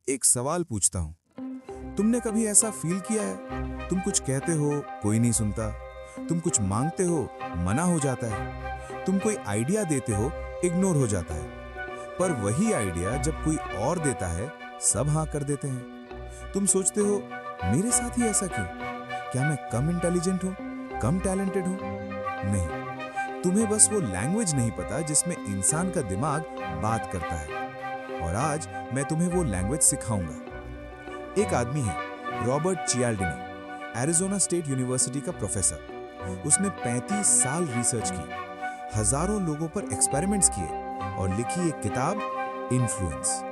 एक सवाल पूछता हूँ। तुमने कभी ऐसा फील किया है? तुम कुछ कहते हो, कोई नहीं सुनता। तुम कुछ मांगते हो, मना हो जाता है। तुम कोई आइडिया देते हो, इग्नोर हो जाता है। पर वही आइडिया जब कोई और देता है, सब हाँ कर देते हैं। तुम सोचते हो, मेरे साथ ही ऐसा क्यों? क्या मैं कम इंटेलिजेंट हूँ, कम टैलेंटेड हूँ? नहीं, तुम्हें बस वो लैंग्वेज नहीं पता जिसमें इंसान का दिमाग बात करता है। और आज मैं तुम्हें वो लैंग्वेज सिखाऊंगा। एक आदमी है, रॉबर्ट चियाल्डिनी, एरिज़ोना स्टेट यूनिवर्सिटी का प्रोफेसर। उसने 35 साल रिसर्च की, हजारों लोगों पर एक्सपेरिमेंट्स किए और लिखी एक किताब, इन्फ्लुएंस।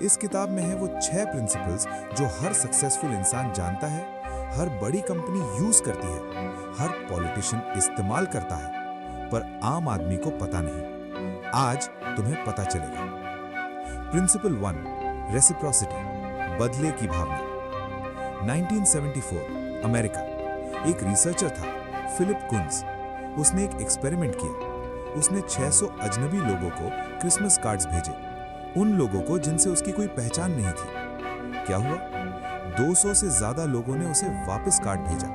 इस किताब में है वो 6 प्रिंसिपल्स जो हर सक्सेसफुल इंसान जानता है, हर बड़ी कंपनी यूज करती है, हर पॉलिटिशियन इस्तेमाल करता है, पर आम आदमी को पता नहीं। आज तुम्हें पता चलेगा। प्रिंसिपल 1, रेसिप्रोसिटी, बदले की भावना। 1974, अमेरिका। एक रिसर्चर था, फिलिप कुंज। उसने एक एक्सपेरिमेंट किया। उसने 600 अजनबी लोगों को क्रिसमस कार्ड्स भेजे, उन लोगों को जिनसे उसकी कोई पहचान नहीं थी। क्या हुआ? 200 से ज्यादा लोगों ने उसे वापस कार्ड भेजा।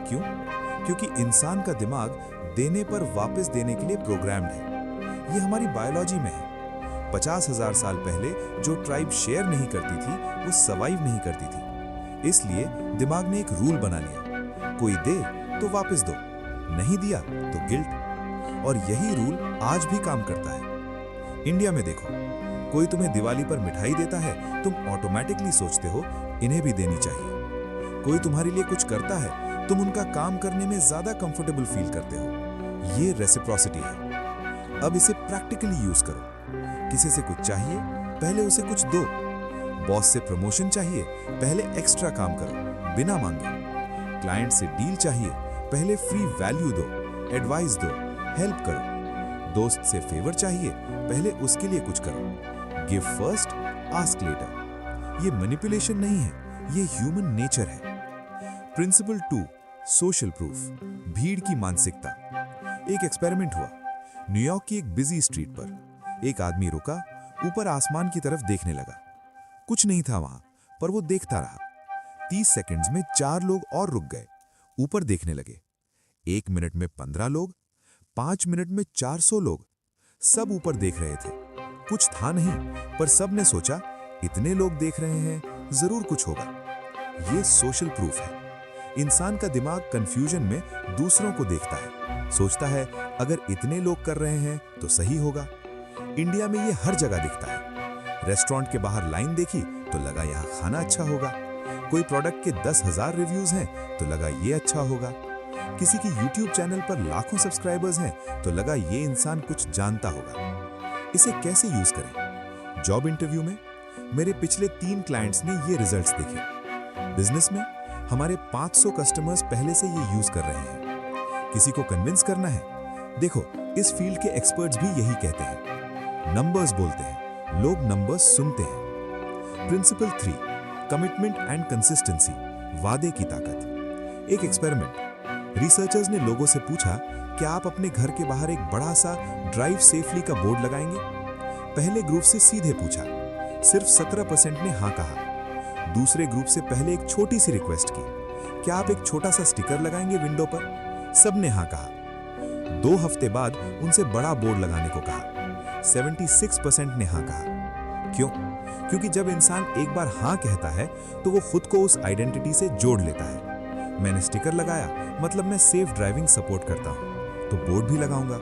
क्यों? क्योंकि इंसान का दिमाग देने पर वापस देने के लिए प्रोग्राम्ड है। ये हमारी बायोलॉजी में है। 50,000 साल पहले जो ट्राइब शेयर नहीं करती थी, वो सर्वाइव नहीं करती थी। इसलिए दिमाग ने एक रूल बना लिया, कोई दे तो वापस दो, नहीं दिया तो गिल्ट। और यही रूल आज भी काम करता है। इंडिया में देखो, कोई तुम्हें दिवाली पर मिठाई देता है, तुम ऑटोमेटिकली सोचते हो इन्हें भी देनी चाहिए। कोई तुम्हारे लिए कुछ करता है, तुम उनका काम करने में ज्यादा कंफर्टेबल फील करते हो। ये रेसिप्रोसिटी है। अब इसे प्रैक्टिकली यूज करो। किसी से कुछ चाहिए, पहले उसे कुछ दो। बॉस से प्रमोशन चाहिए, पहले एक्स्ट्रा काम करो, बिना मांगे। क्लाइंट से डील चाहिए, पहले फ्री वैल्यू दो, एडवाइस दो, हेल्प करो। दोस्त से फेवर चाहिए, पहले उसके लिए कुछ करो। Give first, ask later. ये मैनिपुलेशन नहीं है, ये ह्यूमन नेचर है। प्रिंसिपल 2, सोशल प्रूफ, भीड़ की मानसिकता। एक एक्सपेरिमेंट हुआ। न्यूयॉर्क की एक बिजी स्ट्रीट पर एक आदमी रुका, ऊपर आसमान की तरफ देखने लगा। कुछ नहीं था वहां, पर वो देखता रहा। 30 सेकंड्स में 4 लोग और रुक गए, ऊपर देखने लगे। 1 मिनट में 15 लोग, 5 मिनट में 400 लोग। सब ऊपर देख रहे थे। कुछ था नहीं, पर सब ने सोचा, इतने लोग देख रहे हैं, जरूर कुछ होगा। ये सोशल प्रूफ है। इंसान का दिमाग कंफ्यूजन में दूसरों को देखता है, सोचता है अगर इतने लोग कर रहे हैं तो सही होगा। इंडिया में ये हर जगह दिखता है। रेस्टोरेंट के बाहर लाइन देखी तो लगा यहाँ खाना अच्छा होगा। कोई प्रोडक्ट के 10,000 रिव्यूज हैं तो लगा ये अच्छा होगा। किसी की यूट्यूब चैनल पर लाखों सब्सक्राइबर्स हैं तो लगा ये इंसान कुछ जानता होगा। इसे कैसे यूज करें? जॉब इंटरव्यू में मेरे पिछले 3 क्लाइंट्स ने ये रिजल्ट्स देखे। बिजनेस में हमारे 500 कस्टमर्स पहले से ये यूज कर रहे हैं। किसी को कन्विंस करना है, देखो इस फील्ड के एक्सपर्ट्स भी यही कहते हैं। नंबर्स बोलते हैं, लोग नंबर्स सुनते हैं। प्रिंसिपल 3, कमिटमेंट एंड कंसिस्टेंसी, वादे की ताकत। एक एक्सपेरिमेंट। रिसर्चर्स ने लोगों से पूछा, क्या आप अपने घर के बाहर एक बड़ा सा ड्राइव सेफली का बोर्ड लगाएंगे? पहले ग्रुप से सीधे पूछा, सिर्फ 17% ने हाँ कहा। दूसरे ग्रुप से पहले एक छोटी सी रिक्वेस्ट की, क्या आप एक छोटा सा स्टिकर लगाएंगे विंडो पर? सबने हाँ कहा। 2 हफ्ते बाद उनसे बड़ा बोर्ड लगाने को कहा। 76% ने हाँ कहा। क्यों? क्योंकि जब इंसान एक बार हाँ कहता है तो वो खुद को उस आइडेंटिटी से जोड़ लेता है। मैंने स्टिकर लगाया, मतलब मैं सेफ ड्राइविंग सपोर्ट करता हूं, तो बोर्ड भी लगाऊंगा।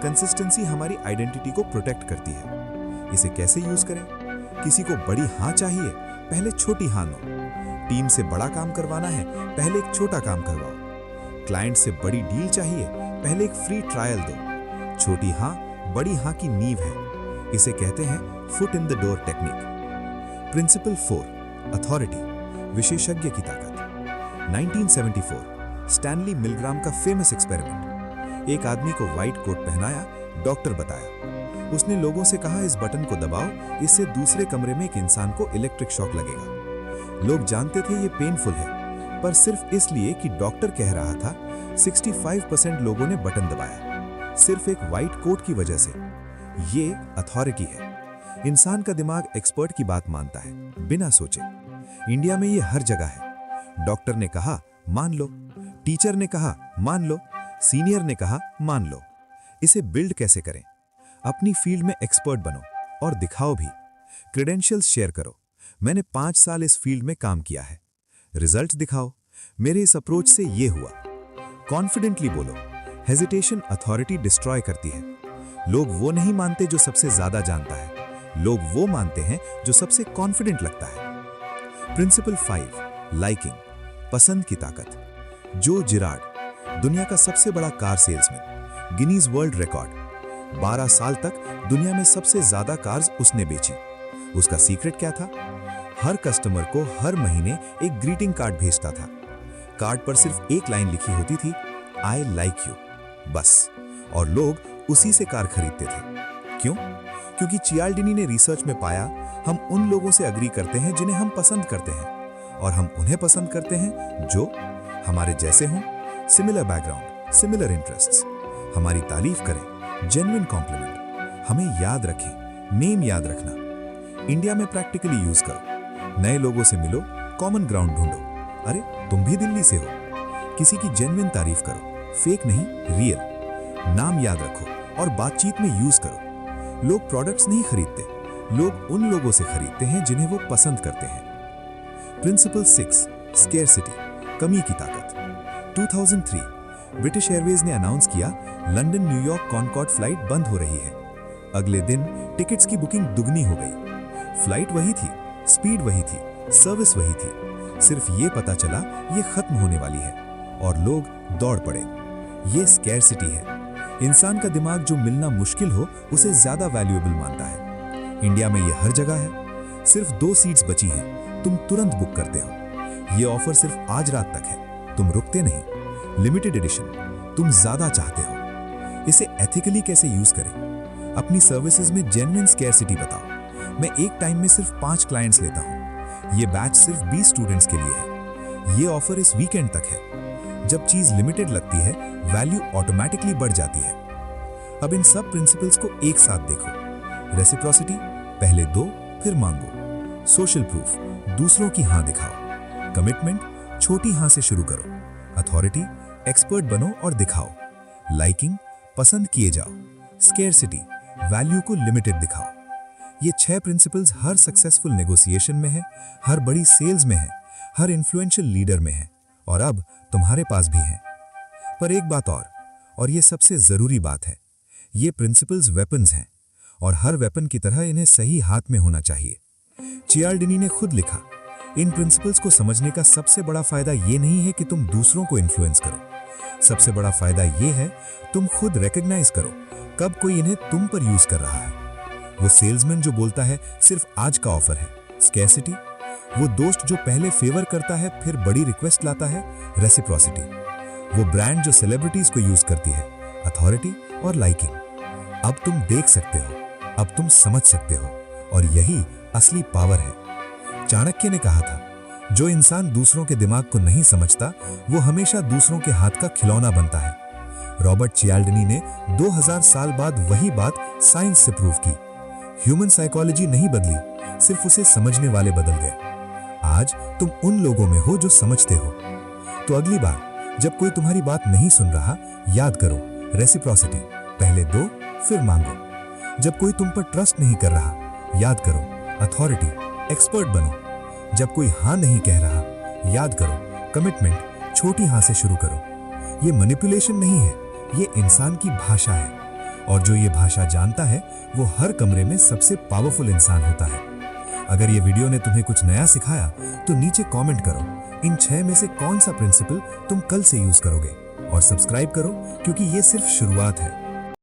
कंसिस्टेंसी हमारी आइडेंटिटी को प्रोटेक्ट करती है। इसे कैसे यूज करें? किसी को बड़ी हाँ चाहिए, पहले छोटी हाँ लो। टीम से बड़ा काम करवाना है, पहले एक छोटा काम करवाओ। क्लाइंट से बड़ी डील चाहिए, पहले एक फ्री ट्रायल दो। छोटी हाँ बड़ी हाँ की नींव है। इसे कहते हैं foot in the door technique. Principle 4, authority, विशेषज्ञ की ताकत। 1974, स्टैनली मिलग्राम का फेमस एक्सपेरिमेंट। एक आदमी को व्हाइट कोट पहनाया, डॉक्टर बताया। उसने लोगों से कहा, इस बटन को दबाओ, इससे दूसरे कमरे में एक इंसान को इलेक्ट्रिक शॉक लगेगा। लोग जानते थे ये पेनफुल है, पर सिर्फ इसलिए कि डॉक्टर कह रहा था, 65% लोगों ने बटन दबाया, सिर्फ एक व्हाइट कोट की वजह से। ये अथॉरिटी है। इंसान का दिमाग एक्सपर्ट की बात मानता है बिना सोचे। इंडिया में ये हर जगह है। डॉक्टर ने कहा मान लो, टीचर ने कहा मान लो, सीनियर ने कहा मान लो। इसे बिल्ड कैसे करें? अपनी फील्ड में एक्सपर्ट बनो और दिखाओ भी। क्रेडेंशियल्स शेयर करो, मैंने 5 साल इस फील्ड में काम किया है। रिजल्ट्स दिखाओ, मेरे इस अप्रोच से ये हुआ। कॉन्फिडेंटली बोलो, हेजिटेशन अथॉरिटी डिस्ट्रॉय करती है। लोग वो नहीं मानते जो सबसे ज्यादा जानता है, लोग वो मानते हैं जो सबसे कॉन्फिडेंट लगता है। प्रिंसिपल 5, लाइकिंग, पसंद की ताकत। जो जिराड, दुनिया का सबसे बड़ा car salesman, Guinness world record, 12 साल तक दुनिया में सबसे ज्यादा कार्स उसने बेची। उसका सीक्रेट क्या था? हर कस्टमर को हर महीने एक ग्रीटिंग कार्ड भेजता था। कार्ड पर सिर्फ एक लाइन लिखी होती थी, आई लाइक यू, बस। और लोग उसी से कार खरीदते थे। क्यों? क्योंकि चियाल्डिनी ने रिसर्च में पाया, हम उन लोगों से अग्री करते हैं जिन्हें हम पसंद करते हैं, और हम उन्हें पसंद करते हैं जो हमारे जैसे हों, सिमिलर बैकग्राउंड, सिमिलर इंटरेस्ट्स। हमारी तारीफ करें, जेन्युइन कॉम्प्लीमेंट। हमें याद रखें, नेम याद रखना। इंडिया में प्रैक्टिकली यूज करो। नए लोगों से मिलो, कॉमन ग्राउंड ढूंढो। अरे तुम भी दिल्ली से हो, किसी की जेन्युइन तारीफ करो, फेक नहीं, रियल। नाम याद रखो और बातचीत में यूज करो। लोग प्रोडक्ट्स नहीं खरीदते, लोग उन लोगों से खरीदते हैं जिन्हें वो पसंद करते हैं। प्रिंसिपल 6, स्केर्सिटी, कमी की ताकत। 2003 ब्रिटिश एयरवेज ने अनाउंस किया लंदन न्यूयॉर्क कॉनकॉर्ड फ्लाइट बंद हो रही है। अगले दिन टिकट्स की बुकिंग दुगनी हो गई। फ्लाइट वही थी, स्पीड वही थी, सर्विस वही थी, सिर्फ ये पता चला ये खत्म होने वाली है, और लोग दौड़ पड़े। ये स्केर्सिटी है। इंसान का दिमाग जो मिलना मुश्किल हो उसे ज्यादा वैल्यूएबल मानता है। इंडिया में ये हर जगह है। सिर्फ 2 सीट्स बची हैं, तुम तुरंत बुक करते हो। ये ऑफर सिर्फ आज रात तक है, तुम रुकते नहीं। लिमिटेड एडिशन, तुम ज्यादा चाहते हो। इसे एथिकली कैसे यूज करें? अपनी सर्विसेज में जेन्युइन स्केर्सिटी बताओ। मैं एक टाइम में सिर्फ 5 क्लाइंट्स लेता हूँ। ये बैच सिर्फ 20 स्टूडेंट्स के लिए है। ये ऑफर इस वीकेंड तक है। जब चीज लिमिटेड लगती है, वैल्यू ऑटोमेटिकली बढ़ जाती है। अब इन सब प्रिंसिपल्स को एक साथ देखो। रेसिप्रोसिटी, पहले दो फिर मांगो। सोशल प्रूफ, दूसरों की हां दिखाओ। कमिटमेंट, छोटी हां से शुरू करो। अथॉरिटी, एक्सपर्ट बनो और दिखाओ। लाइकिंग, पसंद किए जाओ। स्केर्सिटी, वैल्यू को लिमिटेड दिखाओ। ये 6 प्रिंसिपल्स हर सक्सेसफुल नेगोशिएशन में है, हर बड़ी सेल्स में है, हर इन्फ्लुएंशियल लीडर में है, और अब तुम्हारे पास भी है। पर एक बात और ये सबसे जरूरी बात है, ये प्रिंसिपल्स वेपन्स हैं, और हर वेपन की तरह इन्हें सही हाथ में होना चाहिए। चियाल्डिनी ने खुद लिखा, इन प्रिंसिपल्स को समझने का सबसे बड़ा फायदा ये नहीं है कि तुम दूसरों को इन्फ्लुएंस करो। सबसे बड़ा फायदा ये है तुम खुद रिकॉग्नाइज करो कब कोई इन्हें तुम पर यूज कर रहा है। वो सेल्समैन जो बोलता है सिर्फ आज का ऑफर है, स्केर्सिटी। वो दोस्त जो पहले फेवर करता है फिर बड़ी रिक्वेस्ट लाता है, रेसिप्रोसिटी। वो ब्रांड जो सेलिब्रिटीज को यूज करती है, अथॉरिटी और लाइकिंग। अब तुम देख सकते हो, अब तुम समझ सकते हो, और यही असली पावर है। चाणक्य ने कहा था, जो इंसान दूसरों के दिमाग को नहीं समझता वो हमेशा दूसरों के हाथ का खिलौना बनता है। रॉबर्ट चियाल्डिनी ने 2000 साल बाद वही बात साइंस से प्रूव की। ह्यूमन साइकोलॉजी नहीं बदली, सिर्फ उसे समझने वाले बदल गए। आज तुम उन लोगों में हो जो समझते हो। तो अगली बार जब कोई तुम्हारी बात नहीं सुन रहा, याद करो रेसिप्रोसिटी, पहले दो फिर मांगो। जब कोई तुम पर ट्रस्ट नहीं कर रहा, याद करो अथॉरिटी, एक्सपर्ट बनो। जब कोई हाँ नहीं कह रहा, याद करो कमिटमेंट, छोटी हाँ से शुरू करो। ये मैनिपुलेशन नहीं है, ये इंसान की भाषा है, और जो ये भाषा जानता है वो हर कमरे में सबसे पावरफुल इंसान होता है। अगर ये वीडियो ने तुम्हें कुछ नया सिखाया तो नीचे कमेंट करो, इन 6 में से कौन सा प्रिंसिपल तुम कल से यूज करोगे, और सब्सक्राइब करो क्योंकि ये सिर्फ शुरुआत है।